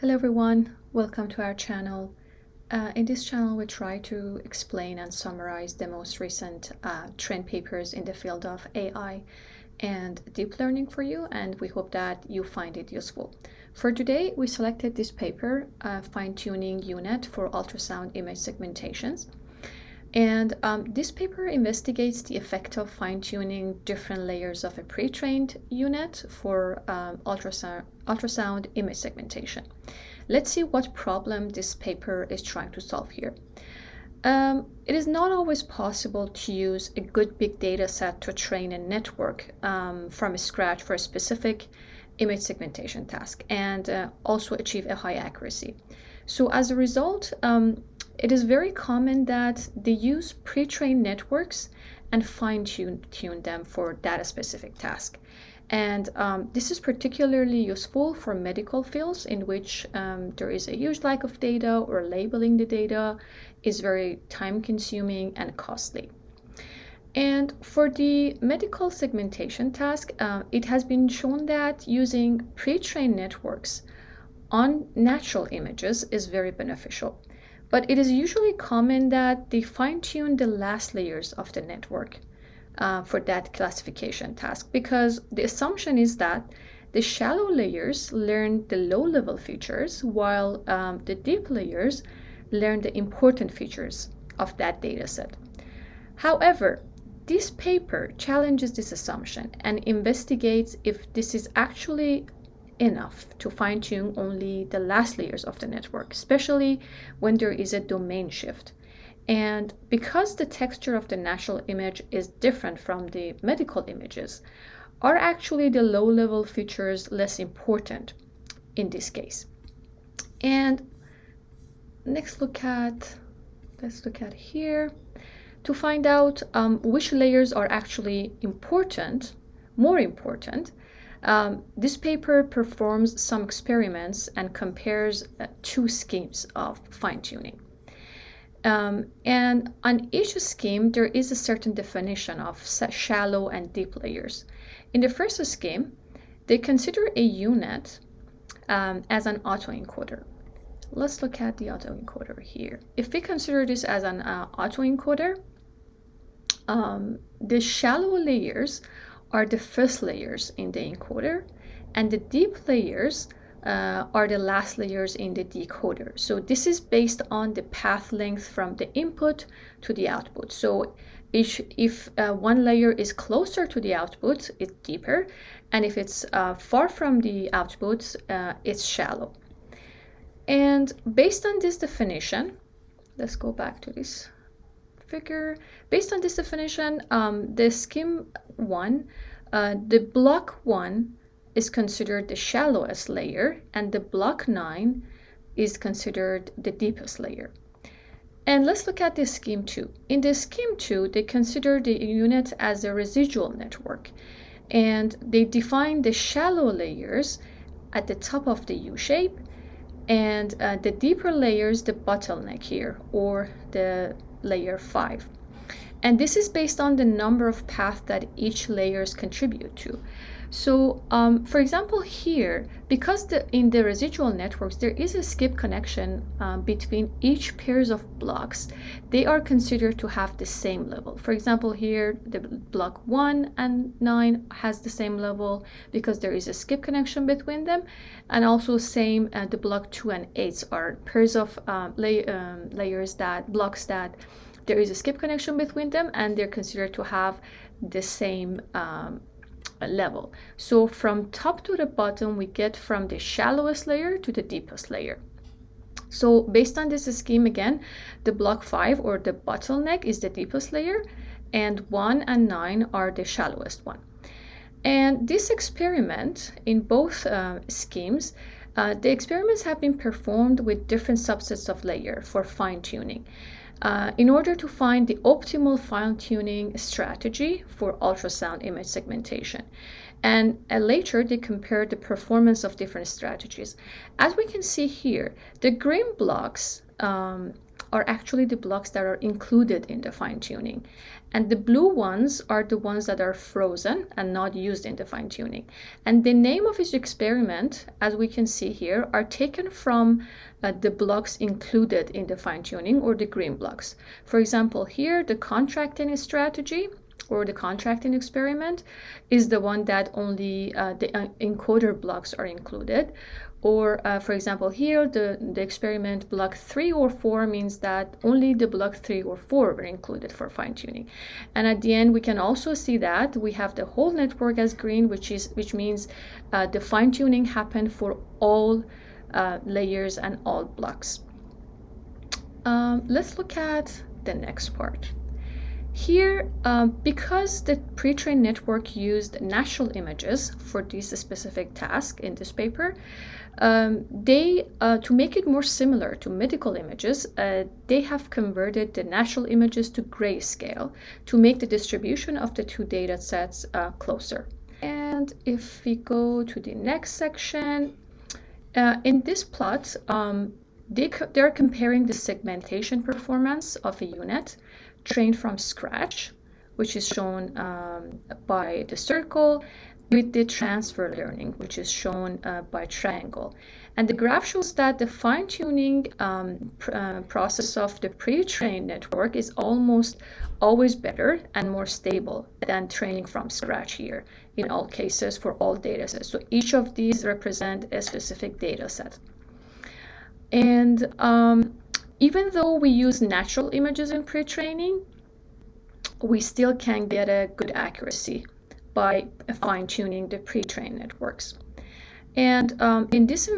Hello everyone, welcome to our channel. In this channel we try to explain and summarize the most recent trend papers in the field of AI and deep learning for you, and we hope that you find it useful. For today we selected this paper, fine-tuning unit for ultrasound image segmentations. And this paper investigates the effect of fine-tuning different layers of a pre-trained unit for ultrasound image segmentation. Let's see what problem this paper is trying to solve here. It is not always possible to use a good big data set to train a network from scratch for a specific image segmentation task and also achieve a high accuracy. So as a result, it is very common that they use pre-trained networks and fine-tune them for data-specific tasks. And this is particularly useful for medical fields in which there is a huge lack of data, or labeling the data is very time-consuming and costly. And for the medical segmentation task, it has been shown that using pre-trained networks on natural images is very beneficial. But it is usually common that they fine-tune the last layers of the network for that classification task, because the assumption is that the shallow layers learn the low-level features, while the deep layers learn the important features of that dataset. However, this paper challenges this assumption and investigates if this is actually enough to fine-tune only the last layers of the network, especially when there is a domain shift. And because the texture of the natural image is different from the medical images, are actually the low-level features less important in this case? And let's look at here to find out which layers are actually more important. This paper performs some experiments and compares two schemes of fine-tuning. And on each scheme, there is a certain definition of shallow and deep layers. In the first scheme, they consider a unit as an autoencoder. Let's look at the autoencoder here. If we consider this as an autoencoder, the shallow layers are the first layers in the encoder, and the deep layers are the last layers in the decoder. So this is based on the path length from the input to the output. So if one layer is closer to the output, it's deeper, and if it's far from the output, it's shallow. And based on this definition, let's go back to this figure. Based on this definition, the scheme 1, the block 1 is considered the shallowest layer, and the block 9 is considered the deepest layer. And let's look at the scheme 2. In the scheme 2, they consider the unit as a residual network, and they define the shallow layers at the top of the U shape, and the deeper layers, the bottleneck here, or the layer 5. And this is based on the number of paths that each layers contribute to. So for example here, because in the residual networks there is a skip connection between each pairs of blocks, they are considered to have the same level. For example here, the block 1 and 9 has the same level because there is a skip connection between them, and also same the block 2 and 8 are pairs of blocks that there is a skip connection between them, and they're considered to have the same level. So from top to the bottom, we get from the shallowest layer to the deepest layer. So based on this scheme, again, the block 5 or the bottleneck is the deepest layer, and 1 and 9 are the shallowest one. And this experiment in both schemes, the experiments have been performed with different subsets of layer for fine-tuning in order to find the optimal fine-tuning strategy for ultrasound image segmentation. And later they compared the performance of different strategies. As we can see here, the green blocks are actually the blocks that are included in the fine-tuning. And the blue ones are the ones that are frozen and not used in the fine-tuning. And the name of each experiment, as we can see here, are taken from the blocks included in the fine-tuning, or the green blocks. For example, here, the contracting strategy or the contracting experiment is the one that only the encoder blocks are included. Or for example, here, the experiment block 3 or 4 means that only the block 3 or 4 were included for fine-tuning. And at the end, we can also see that we have the whole network as green, which means the fine-tuning happened for all layers and all blocks. Let's look at the next part. Here, because the pre-trained network used natural images for this specific task in this paper, to make it more similar to medical images, they have converted the natural images to grayscale to make the distribution of the two data sets closer. And if we go to the next section, in this plot, they're comparing the segmentation performance of a unit trained from scratch, which is shown by the circle, with the transfer learning, which is shown by triangle. And the graph shows that the fine-tuning process of the pre-trained network is almost always better and more stable than training from scratch here in all cases for all data sets. So each of these represent a specific data set. And even though we use natural images in pre-training, we still can get a good accuracy by fine-tuning the pre-trained networks. And in this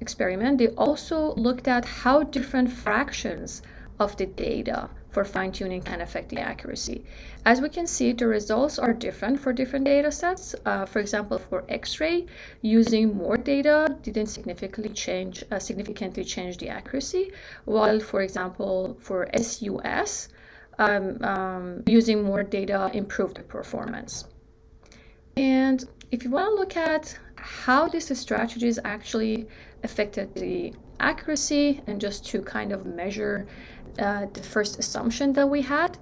experiment, they also looked at how different fractions of the data for fine-tuning can affect the accuracy. As we can see, the results are different for different data sets. For example, for X-ray, using more data didn't significantly change the accuracy, while, for example, for SUS, using more data improved the performance. And if you want to look at how these strategies actually affected the accuracy, and just to kind of measure the first assumption that we had,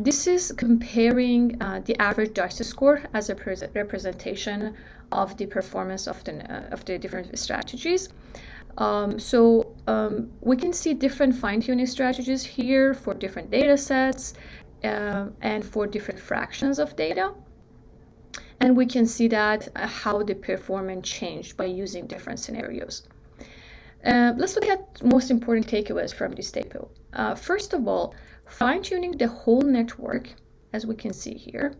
this is comparing the average datasets score as a representation of the performance of the different strategies. We can see different fine-tuning strategies here for different data sets and for different fractions of data. And we can see that how the performance changed by using different scenarios. Let's look at most important takeaways from this table. First of all, fine-tuning the whole network, as we can see here,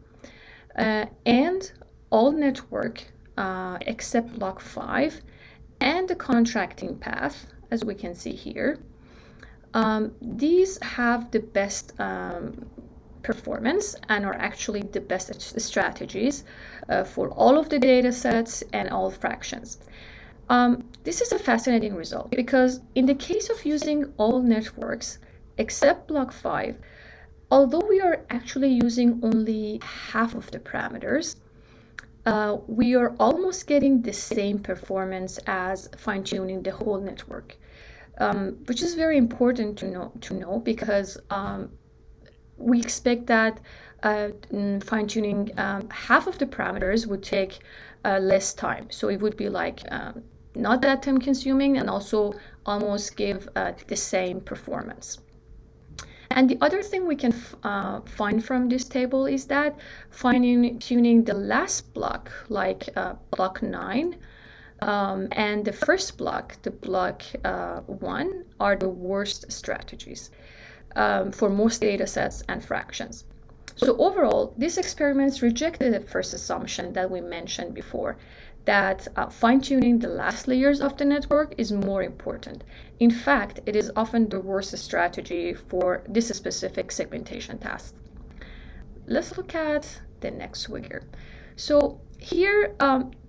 and all network except block 5, and the contracting path, as we can see here, these have the best performance and are actually the best strategies for all of the data sets and all fractions. This is a fascinating result because in the case of using all networks except block 5, although we are actually using only half of the parameters, we are almost getting the same performance as fine-tuning the whole network, which is very important to know because we expect that fine-tuning half of the parameters would take less time. So it would be like not that time consuming and also almost give the same performance. And the other thing we can find from this table is that fine-tuning the last block, like block 9, and the first block, the block 1, are the worst strategies for most data sets and fractions. So overall, these experiments rejected the first assumption that we mentioned before, that fine-tuning the last layers of the network is more important. In fact, it is often the worst strategy for this specific segmentation task. Let's look at the next figure. So here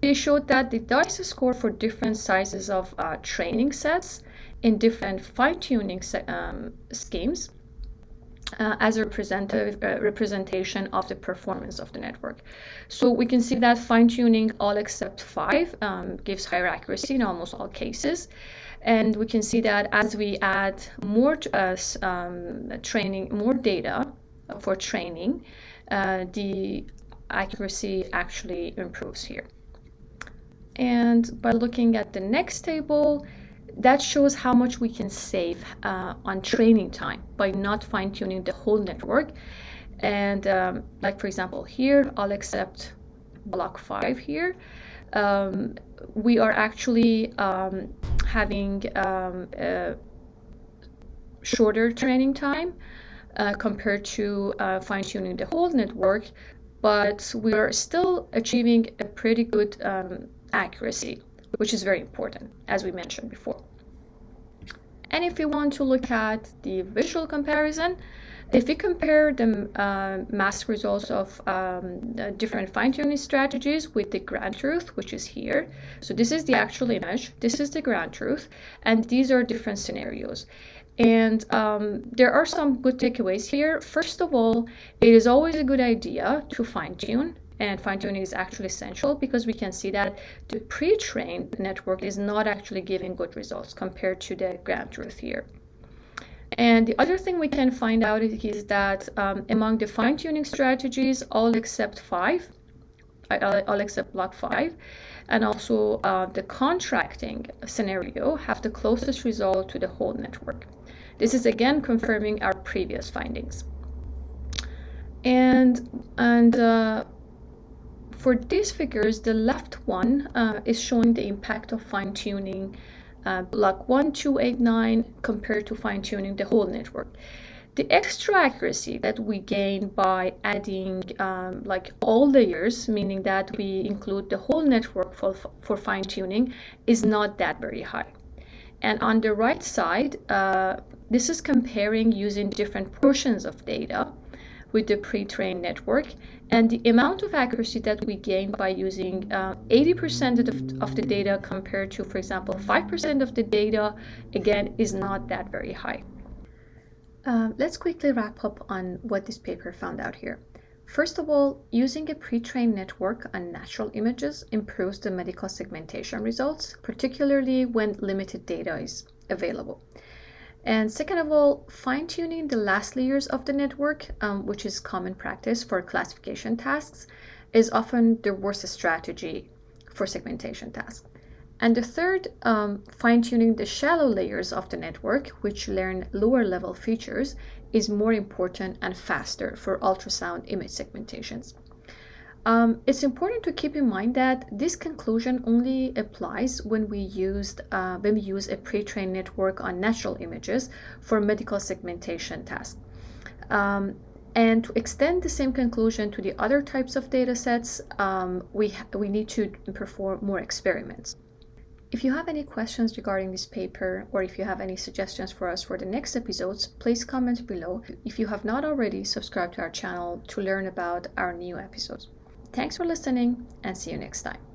they showed that the dataset score for different sizes of training sets in different fine-tuning schemes as a representation of the performance of the network. So we can see that fine-tuning all except 5 gives higher accuracy in almost all cases. And we can see that as we add more more data for training, the accuracy actually improves here. And by looking at the next table, that shows how much we can save on training time by not fine-tuning the whole network. And like for example here, I'll accept block 5 here. We are actually having shorter training time compared to fine-tuning the whole network, but we are still achieving a pretty good accuracy, which is very important, as we mentioned before. And if you want to look at the visual comparison, if we compare the mask results of different fine-tuning strategies with the ground truth, which is here. So this is the actual image, this is the ground truth, and these are different scenarios. And there are some good takeaways here. First of all, it is always a good idea to fine-tune, and fine-tuning is actually essential because we can see that the pre-trained network is not actually giving good results compared to the ground truth here. And the other thing we can find out is that among the fine-tuning strategies, all except block 5, and also the contracting scenario have the closest result to the whole network. This is again confirming our previous findings. And for these figures, the left one is showing the impact of fine-tuning block 1, 2, 8, 9 compared to fine-tuning the whole network. The extra accuracy that we gain by adding like all layers, meaning that we include the whole network for fine-tuning, is not that very high. And on the right side, this is comparing using different portions of data with the pre-trained network, and the amount of accuracy that we gain by using 80% of the data compared to, for example, 5% of the data, again, is not that very high. Let's quickly wrap up on what this paper found out here. First of all, using a pre-trained network on natural images improves the medical segmentation results, particularly when limited data is available. And second of all, fine-tuning the last layers of the network, which is common practice for classification tasks, is often the worst strategy for segmentation tasks. And the third, fine-tuning the shallow layers of the network, which learn lower level features, is more important and faster for ultrasound image segmentations. It's important to keep in mind that this conclusion only applies when we use a pre-trained network on natural images for medical segmentation tasks. And to extend the same conclusion to the other types of data sets, we need to perform more experiments. If you have any questions regarding this paper, or if you have any suggestions for us for the next episodes, please comment below. If you have not already, subscribe to our channel to learn about our new episodes. Thanks for listening, and see you next time.